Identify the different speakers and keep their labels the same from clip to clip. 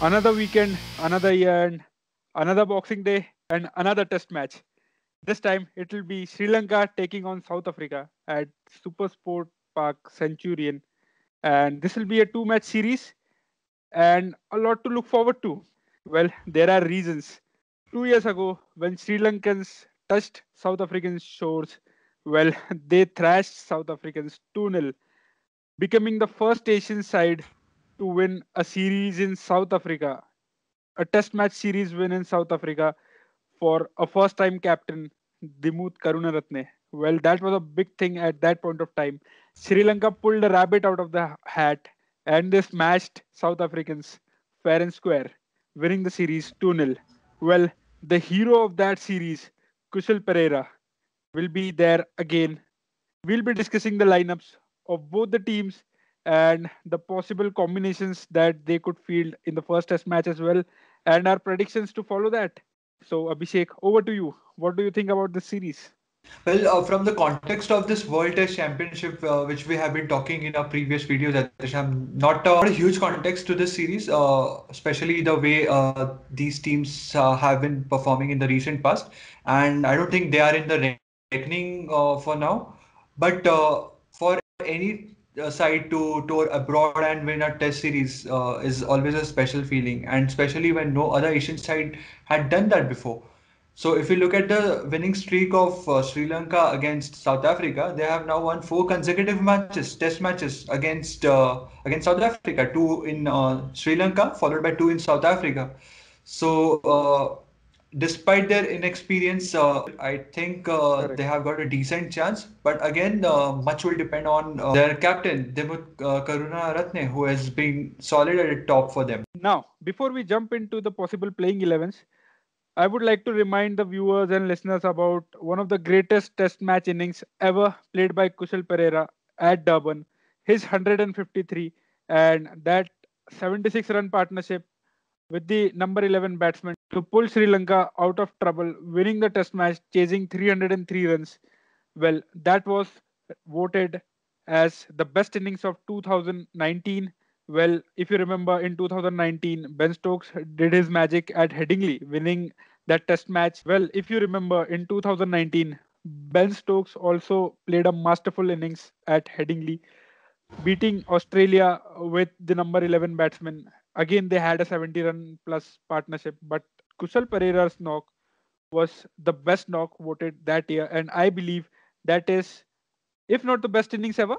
Speaker 1: Another weekend, another year, and another Boxing Day, and another Test match. This time it will be Sri Lanka taking on South Africa at Super Sport Park Centurion. And this will be a two-match series and a lot to look forward to. Well, there are reasons. 2 years ago, when Sri Lankans touched South African shores, well, they thrashed South Africans 2-0, becoming the first Asian side to win a series in South Africa, a test match series win in South Africa for a first time captain, Dimuth Karunaratne. Well, that was a big thing at that point of time. Sri Lanka pulled a rabbit out of the hat and they smashed South Africans fair and square, winning the series 2-0. Well, the hero of that series, Kushal Pereira, will be there again. We'll be discussing the lineups of both the teams and the possible combinations that they could field in the first test match as well, and our predictions to follow that. So, Abhishek, over to you. What do you think about this series?
Speaker 2: Well, from the context of this World Test Championship, which we have been talking in our previous videos, Atisham, not a huge context to this series, especially the way these teams have been performing in the recent past. And I don't think they are in the reckoning for now. But for any side to tour abroad and win a Test series is always a special feeling, and especially when no other Asian side had done that before. So if you look at the winning streak of Sri Lanka against South Africa, they have now won four consecutive matches, test matches against South Africa, two in Sri Lanka, followed by two in South Africa. So despite their inexperience, I think they
Speaker 1: Correct.
Speaker 2: have got a decent chance. But again, much will depend on their captain, Dimut Karuna Ratne, who has been solid at the top for them.
Speaker 1: Now, before we jump into the possible playing 11s, I would like to remind the viewers and listeners about one of the greatest test match innings ever played by Kushal Pereira at Durban, his 153, and that 76 run partnership with the number 11 batsman to pull Sri Lanka out of trouble, winning the test match, chasing 303 runs. Well, that was voted as the best innings of 2019. Well, if you remember, in 2019, Ben Stokes did his magic at Headingley, winning that test match. Well, if you remember, in 2019, Ben Stokes also played a masterful innings at Headingley, beating Australia with the number 11 batsman. Again, they had a 70 run plus partnership, but Kushal Pereira's knock was the best knock voted that year, and I believe that is, if not the best innings ever,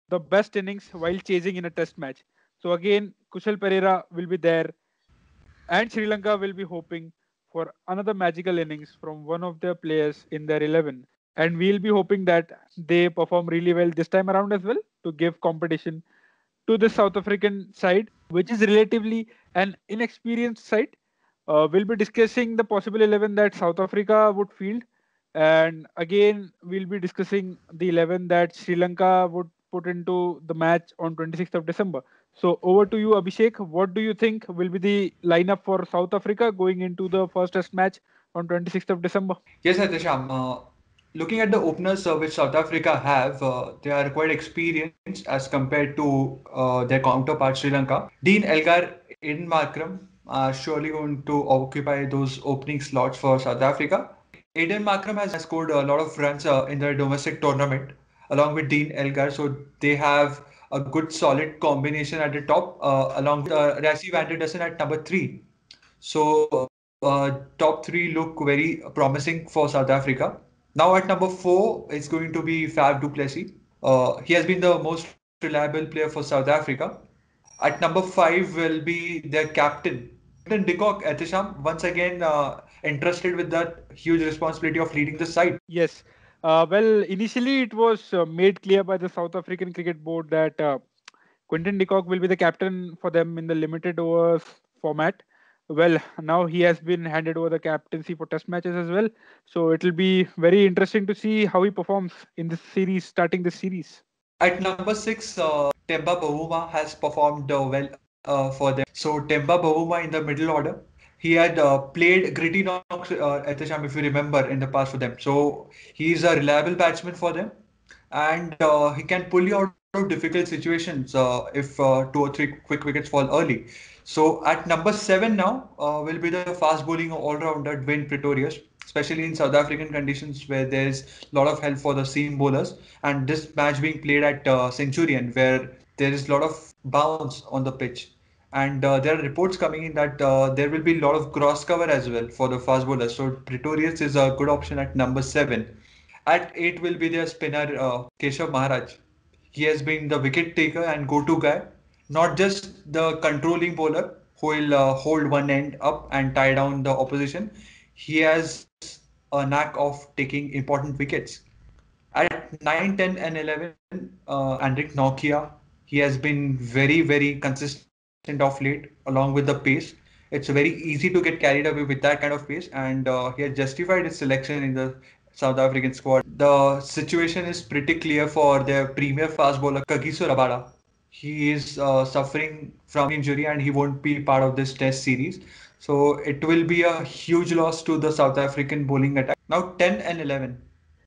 Speaker 1: the best innings while chasing in a test match. So again, Kushal Pereira will be there, and Sri Lanka will be hoping for another magical innings from one of their players in their 11. And we'll be hoping that they perform really well this time around as well to give competition to the South African side, which is relatively an inexperienced side. We'll be discussing the possible 11 that South Africa would field. And again, we'll be discussing the 11 that Sri Lanka would put into the match on 26th of December. So over to you, Abhishek. What do you think will be the lineup for South Africa going into the first test match on 26th of December?
Speaker 2: Yes, Atisham. Looking at the openers which South Africa have, they are quite experienced as compared to their counterpart Sri Lanka. Dean Elgar, Aiden Markram are surely going to occupy those opening slots for South Africa. Aiden Markram has scored a lot of runs in the domestic tournament along with Dean Elgar, so they have a good solid combination at the top along with Rassie van der Dussen at number three. So top three look very promising for South Africa. Now at number four is going to be Fab du Plessis. He has been the most reliable player for South Africa. At number five will be their captain, Quinton de Kock, Etisham, once again entrusted with that huge responsibility of leading the side.
Speaker 1: Yes. Well, initially it was made clear by the South African Cricket Board that Quinton de Kock will be the captain for them in the limited overs format. Well, now he has been handed over the captaincy for test matches as well. So it will be very interesting to see how he performs in this series, starting this series.
Speaker 2: At number six, Temba Bavuma has performed well for them. So Temba Bavuma in the middle order. He had played gritty knocks at the time, if you remember, in the past for them. So he is a reliable batsman for them, and he can pull you out of of difficult situations if 2 or 3 quick wickets fall early. So at number 7 now will be the fast bowling all-rounder Dwayne Pretorius, especially in South African conditions where there's a lot of help for the seam bowlers. And this match being played at Centurion, where there is a lot of bounce on the pitch. And there are reports coming in that there will be a lot of cross cover as well for the fast bowlers. So Pretorius is a good option at number 7. At 8 will be their spinner Keshav Maharaj. He has been the wicket taker and go-to guy, not just the controlling bowler who will hold one end up and tie down the opposition. He has a knack of taking important wickets. At 9, 10, and 11, Andrik Nokia. He has been very, very consistent of late, along with the pace. It's very easy to get carried away with that kind of pace, and he has justified his selection in the South African squad. The situation is pretty clear for their premier fast bowler, Kagiso Rabada. He is suffering from injury and he won't be part of this test series. So it will be a huge loss to the South African bowling attack. Now 10 and 11.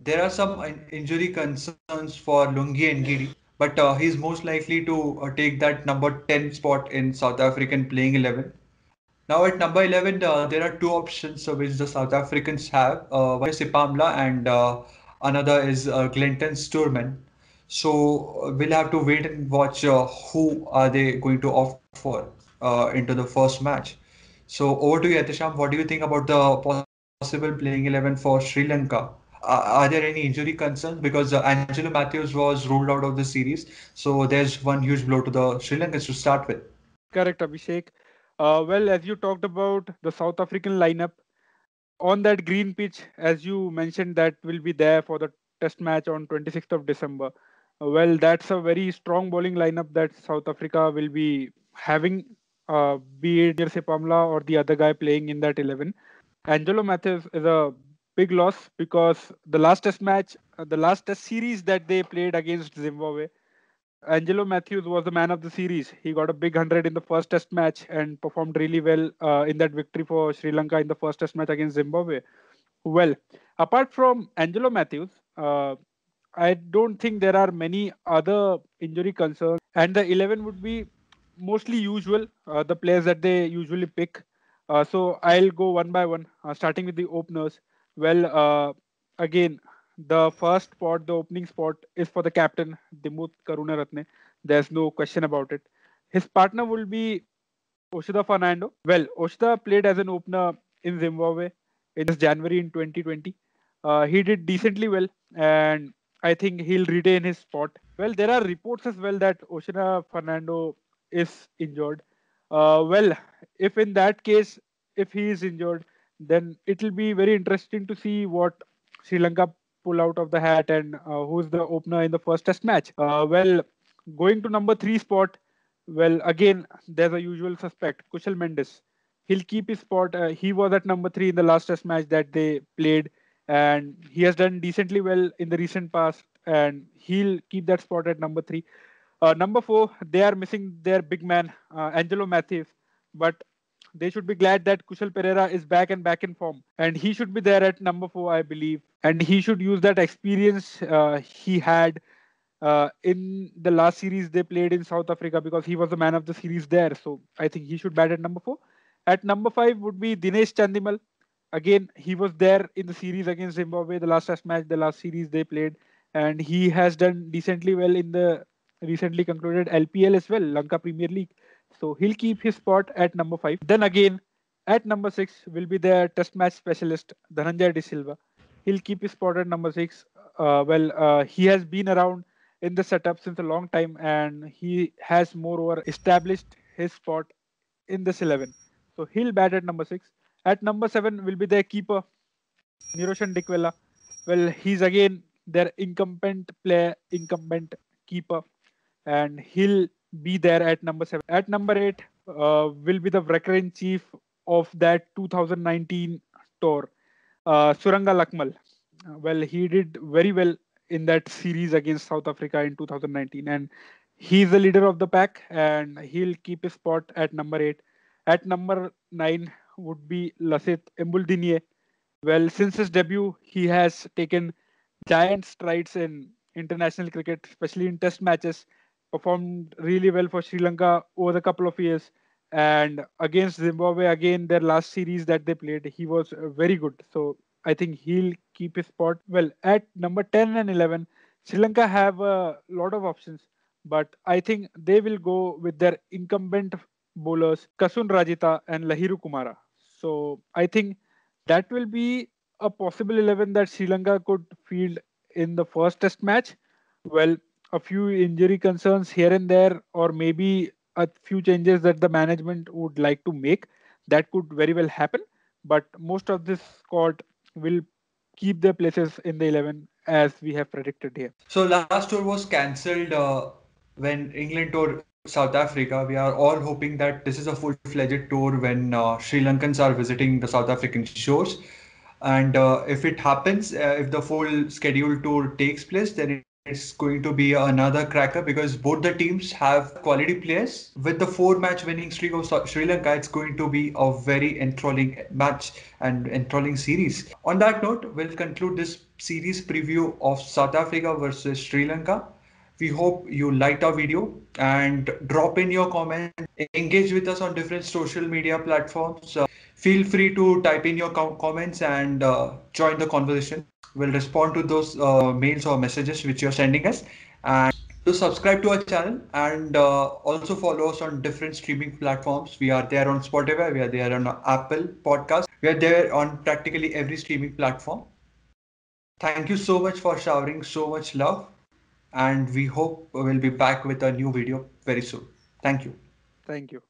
Speaker 2: There are some injury concerns for Lungi Ngidi, but he's most likely to take that number 10 spot in South African playing 11. Now at number 11, there are two options which the South Africans have. One is Sipamla and another is Glenton Sturman. So we'll have to wait and watch who are they going to opt for into the first match. So over to you, Etisham. What do you think about the possible playing 11 for Sri Lanka? Are there any injury concerns? Because Angelo Matthews was ruled out of the series. So there's one huge blow to the Sri Lankans to start with.
Speaker 1: Correct, Abhishek. Well, as you talked about the South African lineup on that green pitch, as you mentioned, that will be there for the test match on 26th of December. Well, that's a very strong bowling lineup that South Africa will be having, be it Sepamla or the other guy playing in that 11. Angelo Matthews is a big loss because the last test match, the last test series that they played against Zimbabwe, Angelo Matthews was the man of the series. He got a big 100 in the first test match and performed really well in that victory for Sri Lanka in the first test match against Zimbabwe. Well, apart from Angelo Matthews, I don't think there are many other injury concerns, and the 11 would be mostly usual, the players that they usually pick. So I'll go one by one, starting with the openers. Well, again, the first spot, the opening spot, is for the captain, Dimut Karunaratne. There's no question about it. His partner will be Oshida Fernando. Well, Oshida played as an opener in Zimbabwe in this January in 2020. He did decently well, and I think he'll retain his spot. Well, there are reports as well that Oshida Fernando is injured. Well, if in that case, if he is injured, then it will be very interesting to see what Sri Lanka pull out of the hat and who's the opener in the first test match. Well, going to number 3 spot, well, again, there's a usual suspect, Kushal Mendes. He'll keep his spot. He was at number 3 in the last test match that they played, and he has done decently well in the recent past, and he'll keep that spot at number 3. Number 4, they are missing their big man, Angelo Matthews, but they should be glad that Kushal Pereira is back in form, and he should be there at number 4, I believe, and he should use that experience he had in the last series they played in South Africa because he was the man of the series there. So I think he should bat at number 4. At number 5 would be Dinesh Chandimal. Again, he was there in the series against Zimbabwe, the last test match, the last series they played, and he has done decently well in the recently concluded LPL as well, Lanka Premier League. So he'll keep his spot at number 5. Then again, at number 6 will be the test match specialist, Dhananjay De Silva. He'll keep his spot at number 6. He has been around in the setup since a long time, and he has moreover established his spot in this 11. So he'll bat at number 6. At number 7 will be their keeper, Niroshan Dikwela. Well, he's again their incumbent player, incumbent keeper, and he'll be there at number 7. At number 8 will be the veteran chief of that 2019 tour, Suranga Lakmal. Well, he did very well in that series against South Africa in 2019, and he's the leader of the pack, and he'll keep his spot at number 8. At number 9 would be Lasith Embuldinier. Well, since his debut, he has taken giant strides in international cricket, especially in test matches. Performed really well for Sri Lanka over the couple of years. And against Zimbabwe, again, their last series that they played, he was very good. So I think he'll keep his spot. Well, at number 10 and 11, Sri Lanka have a lot of options, but I think they will go with their incumbent bowlers, Kasun Rajita and Lahiru Kumara. So I think that will be a possible 11 that Sri Lanka could field in the first test match. Well, a few injury concerns here and there, or maybe a few changes that the management would like to make, that could very well happen. But most of this squad will keep their places in the 11 as we have predicted here.
Speaker 2: So last tour was cancelled when England toured South Africa. We are all hoping that this is a full-fledged tour when Sri Lankans are visiting the South African shores. And if it happens, if the full scheduled tour takes place, then it's going to be another cracker because both the teams have quality players. With the four-match winning streak of Sri Lanka, it's going to be a very enthralling match and enthralling series. On that note, we'll conclude this series preview of South Africa versus Sri Lanka. We hope you liked our video and drop in your comments, engage with us on different social media platforms. Feel free to type in your comments and join the conversation. We'll respond to those mails or messages which you're sending us. And to subscribe to our channel and also follow us on different streaming platforms. We are there on Spotify, we are there on Apple Podcast, we are there on practically every streaming platform. Thank you so much for showering so much love, and we hope we'll be back with a new video very soon. Thank you.
Speaker 1: Thank you.